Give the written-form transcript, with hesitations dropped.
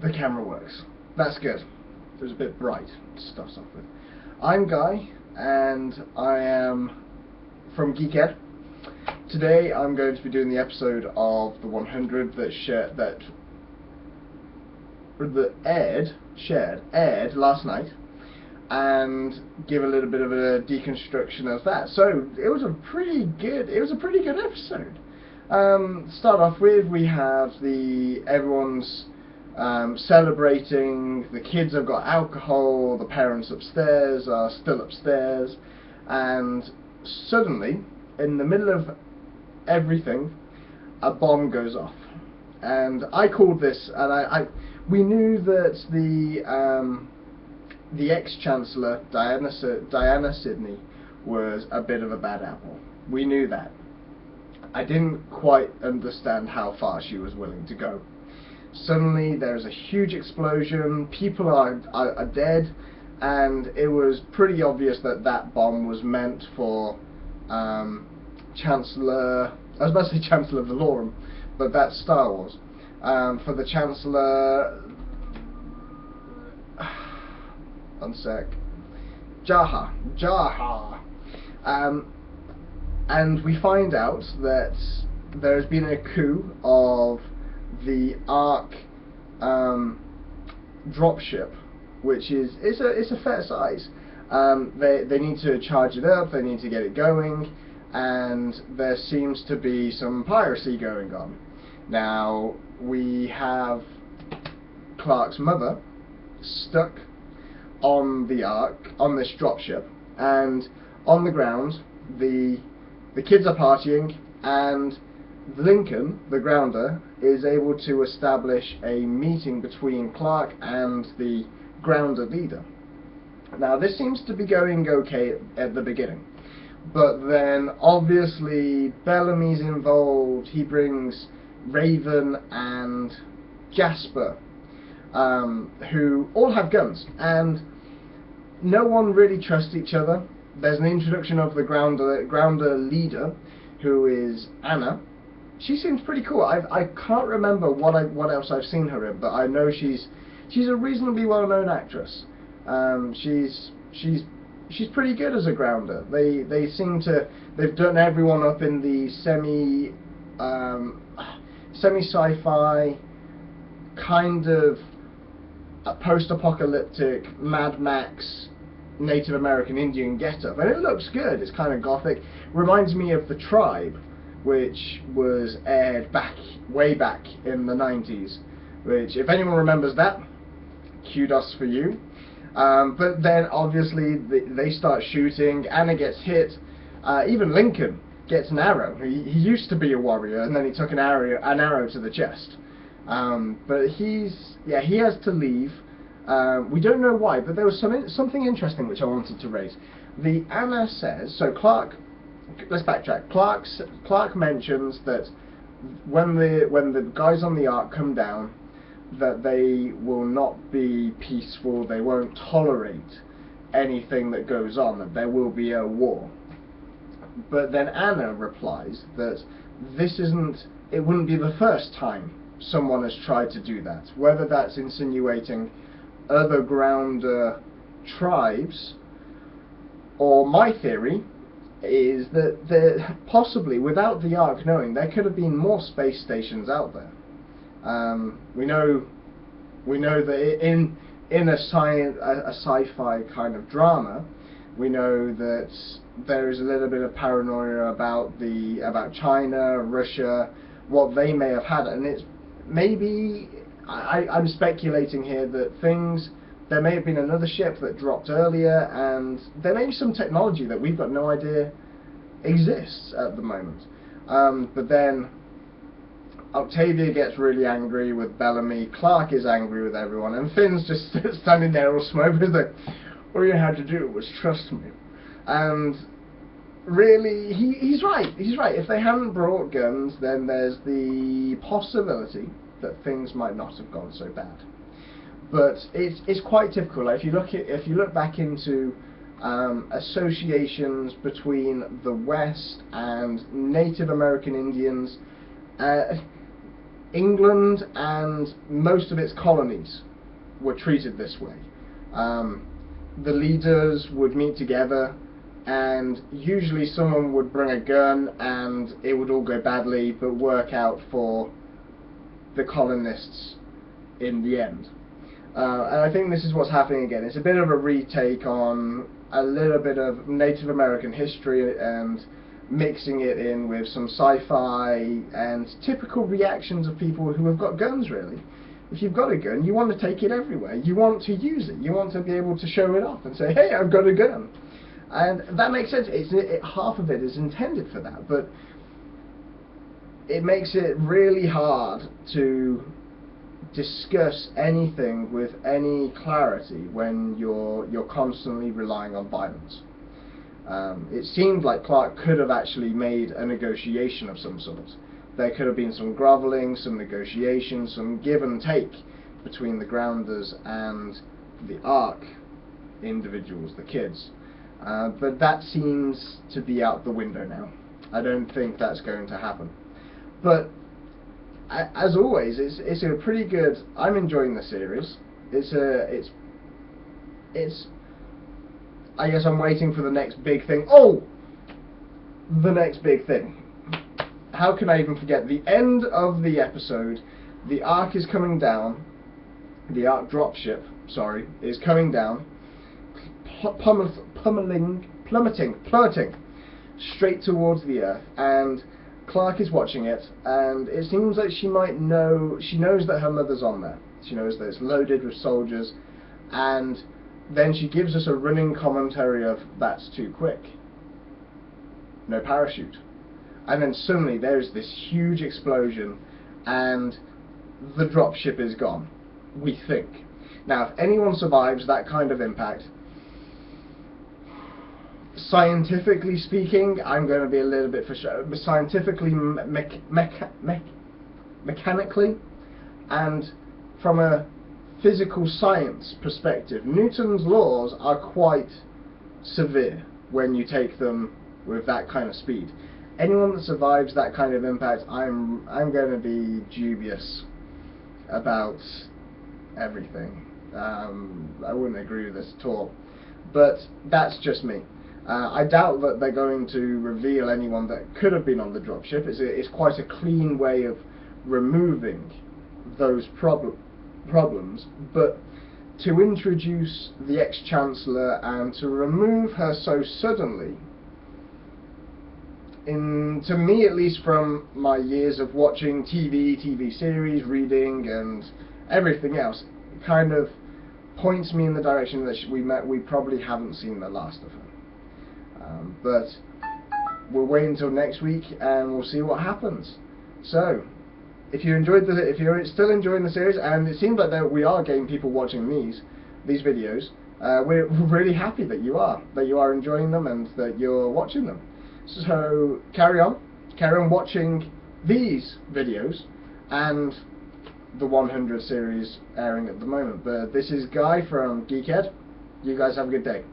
The camera works. That's good. It was a bit bright to start off with. I'm Guy, and I am from Geekhead. Today I'm going to be doing the episode of the 100 that aired last night, and give a little bit of a deconstruction of that. So it was a pretty good episode. Start off with, we have everyone's celebrating. The kids have got alcohol, the parents upstairs are still upstairs, and suddenly, in the middle of everything, a bomb goes off. And I called this, and we knew that the ex-chancellor Diana Sidney was a bit of a bad apple. We knew that. I didn't quite understand how far she was willing to go. Suddenly there's a huge explosion, people are dead, and it was pretty obvious that that bomb was meant for Chancellor, I was about to say Chancellor Valorum, but that's Star Wars, for the Chancellor, one sec, Jaha, and we find out that there's been a coup of the Ark Dropship, which is it's a fair size. They need to charge it up, they need to get it going, and there seems to be some piracy going on. Now we have Clarke's mother stuck on the Ark, on this dropship, and on the ground the kids are partying, and Lincoln, the grounder, is able to establish a meeting between Clarke and the grounder leader. Now this seems to be going okay at the beginning, but then obviously Bellamy's involved. He brings Raven and Jasper, who all have guns, and no one really trusts each other. There's an introduction of the grounder leader, who is Anna. She seems pretty cool. I can't remember what else I've seen her in, but I know she's a reasonably well-known actress. She's pretty good as a grounder. They've done everyone up in the semi-sci-fi kind of post-apocalyptic Mad Max Native American Indian getup, and it looks good. It's kind of gothic. Reminds me of The Tribe, which was aired way back in the 90s, which, if anyone remembers that, kudos for you. But then obviously they start shooting, Anna gets hit, even Lincoln gets an arrow. He used to be a warrior, and then he took an arrow to the chest. But he has to leave. We don't know why, but there was something interesting which I wanted to raise. The Anna says, so Clarke, let's backtrack. Clarke mentions that when the guys on the Ark come down, that they will not be peaceful, they won't tolerate anything that goes on, that there will be a war. But then Anna replies that it wouldn't be the first time someone has tried to do that, whether that's insinuating other grounder tribes, or my theory is that possibly, without the Ark knowing, there could have been more space stations out there. We know that in a sci-fi kind of drama, we know that there is a little bit of paranoia about China, Russia, what they may have had, and it's maybe, I'm speculating here that there may have been another ship that dropped earlier, and there may be some technology that we've got no idea exists at the moment. But then Octavia gets really angry with Bellamy, Clarke is angry with everyone, and Finn's just standing there all smoking. He's like, all you had to do was trust me. And really, he's right. If they hadn't brought guns, then there's the possibility that things might not have gone so bad. But it's quite typical. Like, if you look back into associations between the West and Native American Indians, England and most of its colonies were treated this way. The leaders would meet together, and usually someone would bring a gun and it would all go badly but work out for the colonists in the end. And I think this is what's happening again. It's a bit of a retake on a little bit of Native American history and mixing it in with some sci-fi and typical reactions of people who have got guns, really. If you've got a gun, you want to take it everywhere. You want to use it. You want to be able to show it off and say, hey, I've got a gun. And that makes sense. Half of it is intended for that, but it makes it really hard to discuss anything with any clarity when you're constantly relying on violence. It seemed like Clarke could have actually made a negotiation of some sort. There could have been some grovelling, some negotiation, some give and take between the Grounders and the Ark individuals, the kids. But that seems to be out the window now. I don't think that's going to happen. But as always, it's a pretty good. I'm enjoying the series. It's. I guess I'm waiting for the next big thing. Oh, the next big thing. How can I even forget? The end of the episode, the Ark is coming down. The Ark Dropship, sorry, is coming down, plummeting straight towards the Earth, and Clarke is watching it, and it seems like she might know. She knows that her mother's on there. She knows that it's loaded with soldiers, and then she gives us a running commentary of that's too quick. No parachute. And then suddenly there's this huge explosion and the dropship is gone, we think. Now, if anyone survives that kind of impact, scientifically speaking, I'm going to be a little bit for sure, but scientifically, mechanically, and from a physical science perspective, Newton's laws are quite severe when you take them with that kind of speed. Anyone that survives that kind of impact, I'm going to be dubious about everything. I wouldn't agree with this at all. But that's just me. I doubt that they're going to reveal anyone that could have been on the dropship. It's quite a clean way of removing those problems. But to introduce the ex-chancellor and to remove her so suddenly, to me at least, from my years of watching TV series, reading and everything else, it kind of points me in the direction that we probably haven't seen the last of her. But we'll wait until next week and we'll see what happens. So, if you're still enjoying the series, and it seems like we are getting people watching these videos, we're really happy that you are enjoying them and that you're watching them. So carry on watching these videos and the 100 series airing at the moment. But this is Guy from Geekhead. You guys have a good day.